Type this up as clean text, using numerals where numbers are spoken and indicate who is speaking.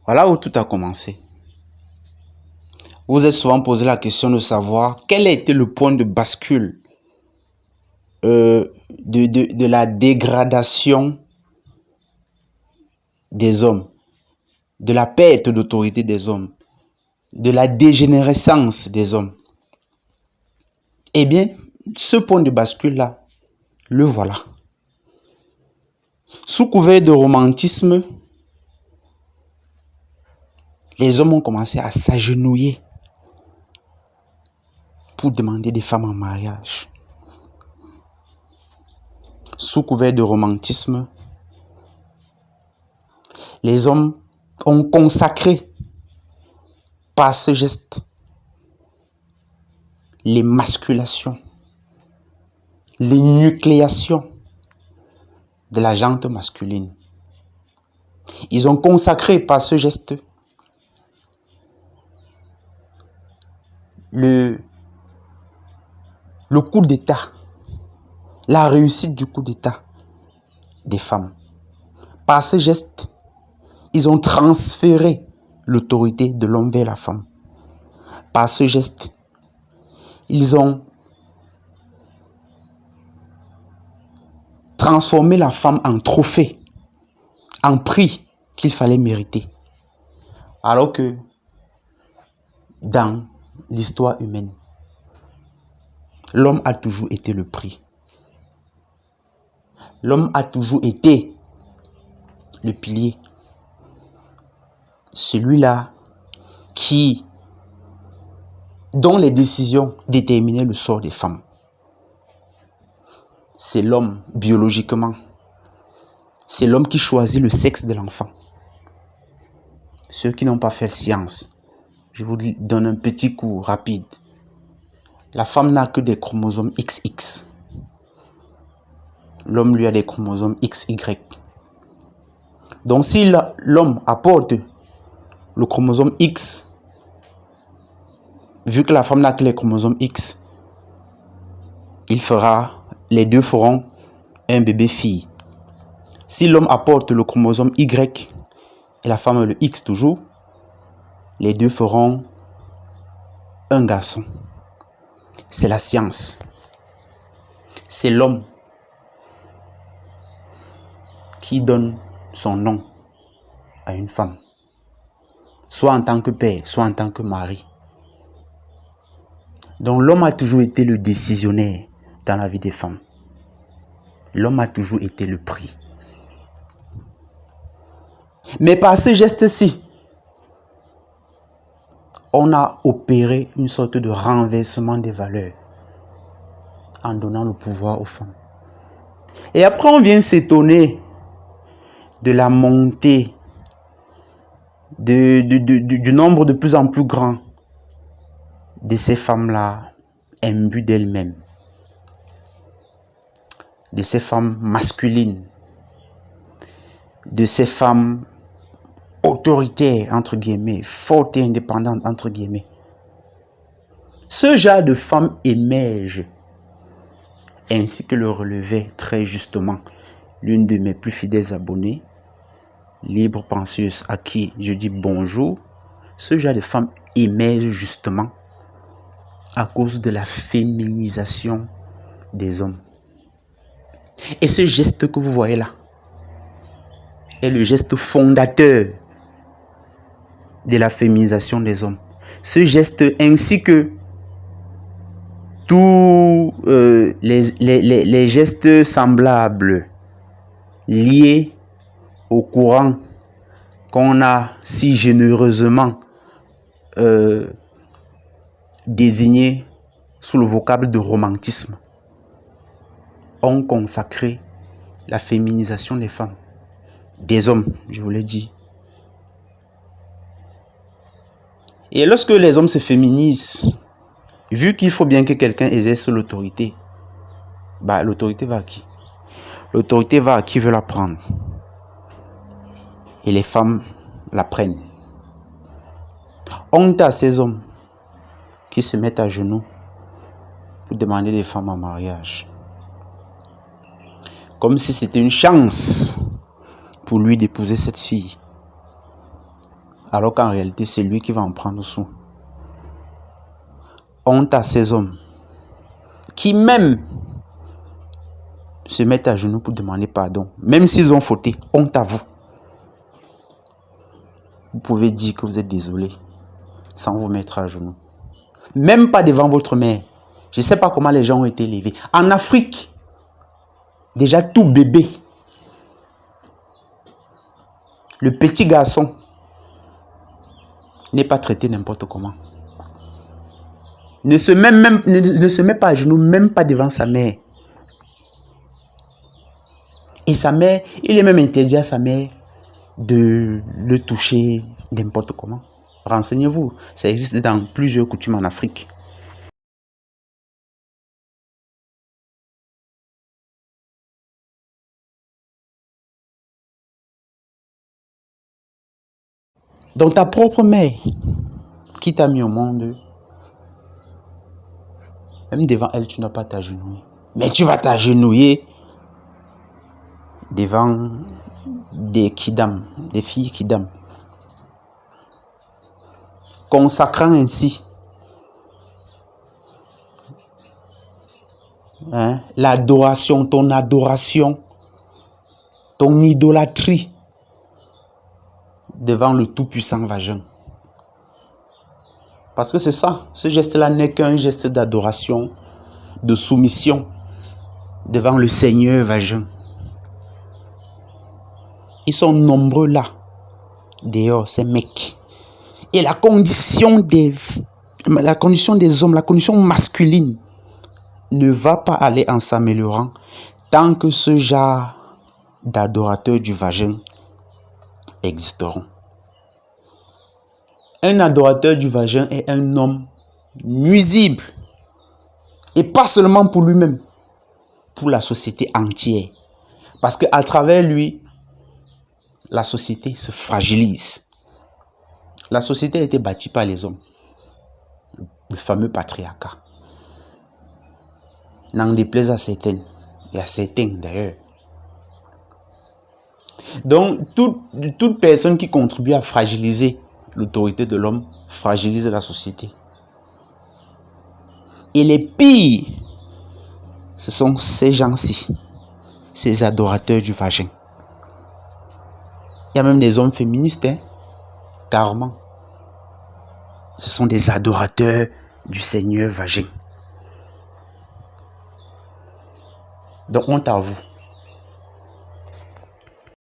Speaker 1: Voilà où tout a commencé. Vous vous êtes souvent posé la question de savoir quel a été le point de bascule de la dégradation des hommes, de la perte d'autorité des hommes, de la dégénérescence des hommes. Eh bien, ce point de bascule-là, le voilà. Sous couvert de romantisme, les hommes ont commencé à s'agenouiller pour demander des femmes en mariage. Sous couvert de romantisme, les hommes ont consacré par ce geste l'émasculation, l'énucléation de la jante masculine. Ils ont consacré par ce geste le coup d'État, la réussite du coup d'État des femmes. Par ce geste, ils ont transféré l'autorité de l'homme vers la femme. Par ce geste, ils ont transformé la femme en trophée, en prix qu'il fallait mériter. Alors que dans l'histoire humaine, l'homme a toujours été le prix. L'homme a toujours été le pilier. Celui-là dont les décisions déterminaient le sort des femmes. C'est l'homme biologiquement. C'est l'homme qui choisit le sexe de l'enfant. Ceux qui n'ont pas fait science, je vous donne un petit cours rapide. La femme n'a que des chromosomes XX. L'homme, lui, a des chromosomes XY. Donc, si l'homme apporte le chromosome X, vu que la femme n'a que les chromosomes X, les deux feront un bébé fille. Si l'homme apporte le chromosome Y et la femme le X toujours, les deux feront un garçon. C'est la science. C'est l'homme qui donne son nom à une femme, soit en tant que père, soit en tant que mari. Donc l'homme a toujours été le décisionnaire dans la vie des femmes. L'homme a toujours été le prix. Mais par ce geste-ci, on a opéré une sorte de renversement des valeurs en donnant le pouvoir aux femmes. Et après, on vient s'étonner de la montée du nombre de plus en plus grand de ces femmes-là imbues d'elles-mêmes, de ces femmes masculines, de ces femmes autoritaires, entre guillemets, fortes et indépendantes, entre guillemets. Ce genre de femmes émerge, ainsi que le relevait très justement l'une de mes plus fidèles abonnées, libre penseuse à qui je dis bonjour. Ce genre de femmes émerge justement à cause de la féminisation des hommes. Et ce geste que vous voyez là est le geste fondateur de la féminisation des hommes. Ce geste ainsi que tous les gestes semblables liés au courant qu'on a si généreusement désigné sous le vocable de romantisme ont consacré la féminisation des femmes, des hommes, je vous l'ai dit. Et lorsque les hommes se féminisent, vu qu'il faut bien que quelqu'un exerce l'autorité, l'autorité va à qui? L'autorité va à qui veut la prendre. Et les femmes la prennent. Honte à ces hommes qui se mettent à genoux pour demander des femmes en mariage. Comme si c'était une chance pour lui d'épouser cette fille. alors qu'en réalité, c'est lui qui va en prendre soin. Honte à ces hommes qui même se mettent à genoux pour demander pardon, même s'ils ont fauté. Honte à vous. Vous pouvez dire que vous êtes désolé sans vous mettre à genoux. Même pas devant votre mère. Je ne sais pas comment les gens ont été élevés. En Afrique, déjà tout bébé, le petit garçon n'est pas traité n'importe comment. Ne se met pas à genoux, même pas devant sa mère. Et sa mère, il est même interdit à sa mère de le toucher n'importe comment. Renseignez-vous, ça existe dans plusieurs coutumes en Afrique. Donc ta propre mère qui t'a mis au monde, même devant elle, tu n'as pas t'agenouiller. Mais tu vas t'agenouiller devant des kidam, des filles kidam. Consacrant ainsi l'adoration, ton adoration, ton idolâtrie devant le tout-puissant vagin. Parce que c'est ça, ce geste-là n'est qu'un geste d'adoration, de soumission devant le Seigneur vagin. Ils sont nombreux là, dehors, ces mecs. Et la condition des hommes, la condition masculine ne va pas aller en s'améliorant tant que ce genre d'adorateurs du vagin existeront. Un adorateur du vagin est un homme nuisible. Et pas seulement pour lui-même, pour la société entière. Parce qu'à travers lui, la société se fragilise. La société a été bâtie par les hommes. Le fameux patriarcat. N'en déplaise à certaines. Et à certains d'ailleurs. Donc, toute personne qui contribue à fragiliser l'autorité de l'homme fragilise la société. Et les pires, ce sont ces gens-ci, ces adorateurs du vagin. Il y a même des hommes féministes, carrément. Ce sont des adorateurs du Seigneur vagin. Donc honte à vous.